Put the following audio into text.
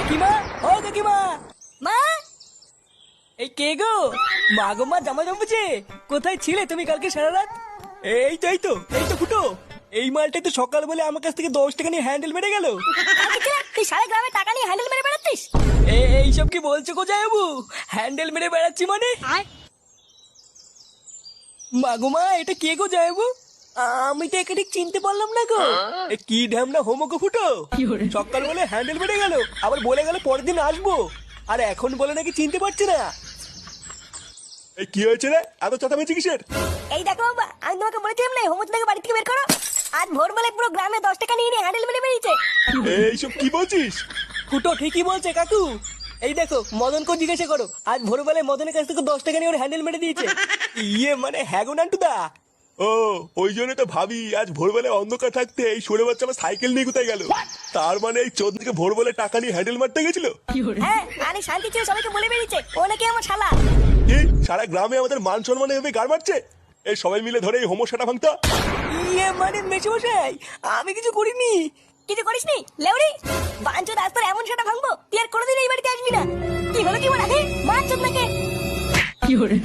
কাকিমা, ও কাকিমা, মা এই কে গো? মা গো মা, জামা জমেছে। কোথায় ছিলে তুমি কালকে সারা রাত? এই তো ফুটো। এই মালটা তো সকাল বলে আমার কাছ থেকে 10 টাকা নিয়ে হ্যান্ডেল মেরে গেল। কালকে ছেলে, তুই সারা গ্রামে টাকা নিয়ে হ্যান্ডেল মেরে বেড়াচ্ছিস? এইসব কি বলছো কোথায় বাবু? হ্যান্ডেল মেরে বেড়াচ্ছি মানে? মা গো মা, এটা কে গো যাইবু? আমি তো একে ঠিক চিনতে পারলাম না গো। এ কি ঢ্যামনা হোমকো ফুটো। সকাল বলে হ্যান্ডেল মেরে গেল, আবার বলে গেল পরের দিন আসবো, আর এখন বলে নাকি চিনতে পারছি না। এই কি হয়েছে রে, এত চেঁচামেচি কিসের? এই দেখো বাবা, আমি তোমাকে বলেছিলাম না হোমচ থেকে বাড়ি থেকে বের করো। আজ ভোরবেলায় পুরো গ্রামে 10 টাকা নিয়ে হ্যান্ডেল মেরে বেরিয়েছে। এইসব কি বলছিস? ফুটো ঠিকই বলছে কাকু। এই দেখো, মদনকে জিজ্ঞাসা করো, আজ ভোরবেলায় মদনের কাছ থেকে 10 টাকা নিয়ে ওর হ্যান্ডেল মেরে দিয়েছে। ইয়ে মানে হ্যাঁ গো নান্টুদা। ও, ওই জন্য তো ভাবি আজ ভোরবেলায় অন্ধকার থাকতে এই সরে বাচ্চা আমার সাইকেল নিয়ে কোথায় গেল। তার মানে এই চোদ থেকে ভোরবেলায় টাকা নিয়ে হ্যান্ডেল মারতে গেছিল। হ্যাঁ, আরে শান্তি ছিল, সবাইকে বলে বেরিয়েছে ও নাকি আমার শালা। কি সারা গ্রামে আমাদের মান সম্মানে এভাবে গাড় মারছে? এই সবাই মিলে ধরে এই হোমোসাটা ভাঙতা। ইয়ে মানে মেশমশাই, আমি কিছু করিনি। কিছু করিসনি লেউড়ি? বাঞ্চো রাস্তার এমন সেটা ভাঙবো তুই আর কোনোদিন এই বাড়িতে আসবি না। কি হলো কি বলা, হে মার চোদ নাকে। কি হরে?